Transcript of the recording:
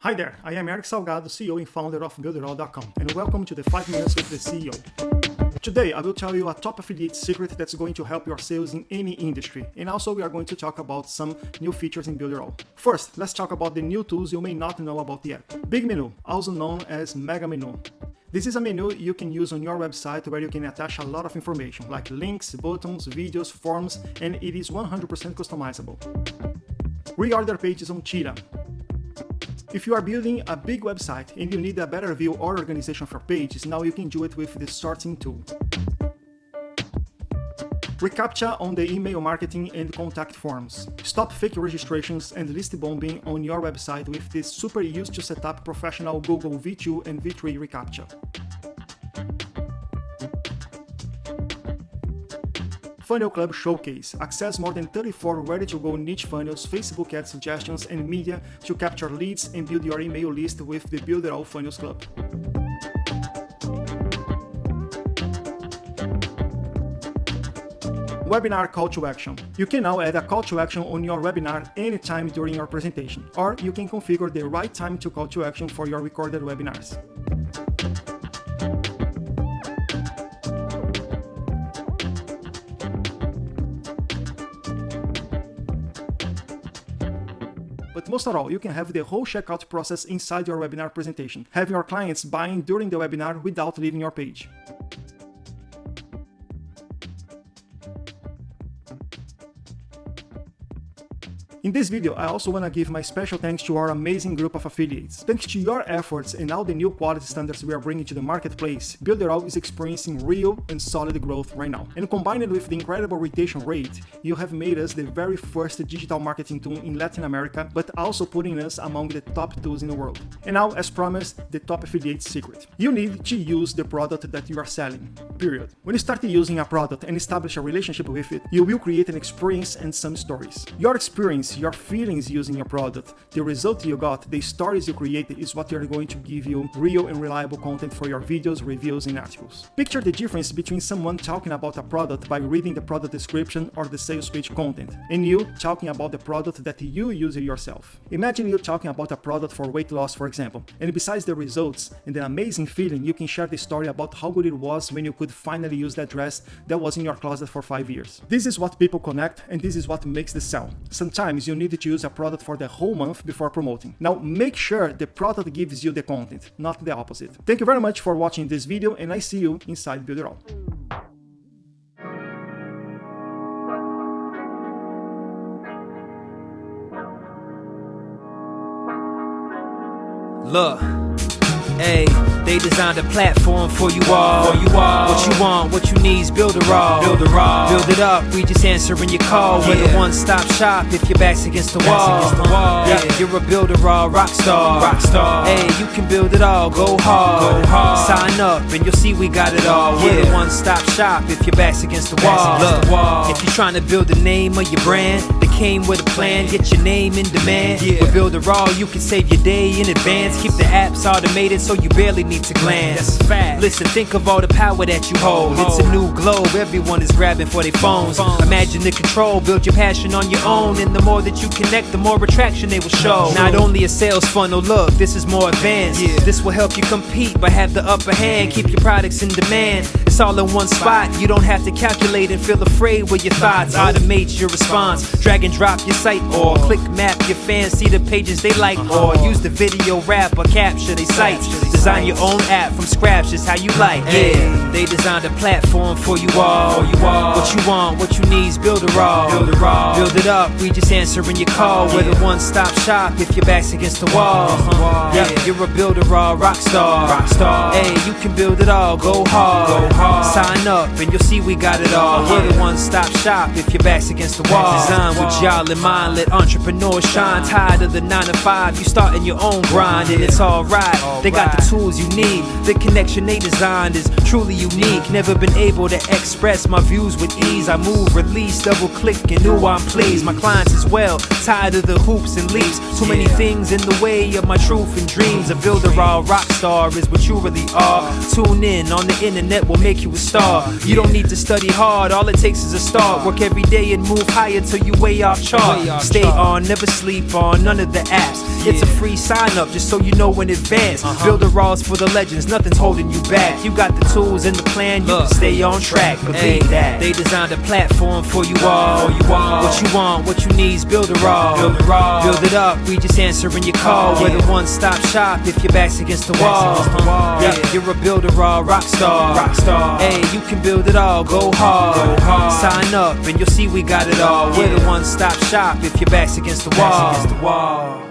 Hi there, I am Erick Salgado, CEO and founder of Builderall.com, and welcome to the 5 Minutes with the CEO. Today, I will tell you a top affiliate secret that's going to help your sales in any industry, and also we are going to talk about some new features in Builderall. First, let's talk about the new tools you may not know about yet. Big Menu, also known as Mega Menu. This is a menu you can use on your website where you can attach a lot of information, like links, buttons, videos, forms, and it is 100% customizable. Reorder pages on Tira. If you are building a big website and you need a better view or organization for pages, now you can do it with the sorting tool. ReCAPTCHA on the email marketing and contact forms. Stop fake registrations and list bombing on your website with this super used to set up professional Google V2 and V3 reCAPTCHA. Funnel Club Showcase. Access more than 34 ready-to-go niche funnels, Facebook ad suggestions, and media to capture leads and build your email list with the Builderall Funnels Club. Webinar Call to Action. You can now add a call to action on your webinar anytime during your presentation, or you can configure the right time to call to action for your recorded webinars. But most of all, you can have the whole checkout process inside your webinar presentation. Have your clients buying during the webinar without leaving your page. In this video, I also want to give my special thanks to our amazing group of affiliates. Thanks to your efforts and all the new quality standards we are bringing to the marketplace, Builderall is experiencing real and solid growth right now. And combined with the incredible retention rate, you have made us the very first digital marketing tool in Latin America, but also putting us among the top tools in the world. And now, as promised, the top affiliate secret. You need to use the product that you are selling, period. When you start using a product and establish a relationship with it, you will create an experience and some stories. Your experience, your feelings using your product, the result you got, the stories you created is what you're going to give you real and reliable content for your videos, reviews, and articles. Picture the difference between someone talking about a product by reading the product description or the sales page content, and you talking about the product that you use yourself. Imagine you talking about a product for weight loss, for example, and besides the results and the amazing feeling, you can share the story about how good it was when you could finally use that dress that was in your closet for 5 years. This is what people connect, and this is what makes the sell. Sometimes you need to use a product for the whole month before promoting. Now make sure the product gives you the content, not the opposite. Thank you very much for watching this video, and I see you inside Builderall. Look, hey, they designed a platform for you all. What you want, what you need is Builderall. Build it up, we just answering your call. We're the one-stop shop if your back's against the wall. Yeah, you're a Builderall rock star. Hey, you can build it all, go hard. Sign up and you'll see we got it all. We're the one-stop shop if your back's against the wall. Look, if you're trying to build the name of your brand, that came with a plan, get your name in demand. With Builderall, you can save your day in advance. Keep the apps automated so you barely need to glance. Listen, think of all the power that you hold. It's a new globe, everyone is grabbing for their phones. Imagine the control, build your passion on your own. And the more that you connect, the more attraction they will show. Not only a sales funnel, look, this is more advanced. This will help you compete, but have the upper hand. Keep your products in demand. It's all in one spot. You don't have to calculate and feel afraid with your thoughts. Automate your response. Drag and drop your site, or click map your fans, see the pages they like, or use the video wrap or capture their sites. Design your own app from scratch, just how you like. Yeah, they designed a platform for you all. What you want, what you need is Builderall. Build it up, we just answering your call. We're the one-stop shop if your back's against the wall. Yeah, you're a Builderall rock star. Hey, you can build it all, go hard. Sign up and you'll see we got it all. We're the one-stop shop if your back's against the wall. Design with y'all in mind, let entrepreneurs shine. Tired of the 9 to 5, you starting your own grind, and it's alright. They got the tools you need. The connection they designed is truly unique. Never been able to express my views with ease. I move, release, double click, and knew I'm pleased. My clients as well, tired of the hoops and leaps. Too many things in the way of my truth and dreams. A Builderall rock star is what you really are. Tune in on the internet, we'll make make you a star. You don't need to study hard, all it takes is a start. Work every day and move higher till you way off chart. Stay on, never sleep on none of the apps. It's a free sign up just so you know in advance. Builderall's for the legends, nothing's holding you back. You got the tools and the plan, you can stay on track. Believe that. They designed a platform for you all. What you want, what you need's Builderall. Build it up, we just answering your call. We're the one-stop shop if your back's against the wall. Yeah, you're a Builderall rock star. Hey, you can build it all, go hard. Sign up and you'll see we got it all. We're the one-stop shop if your back's against the wall.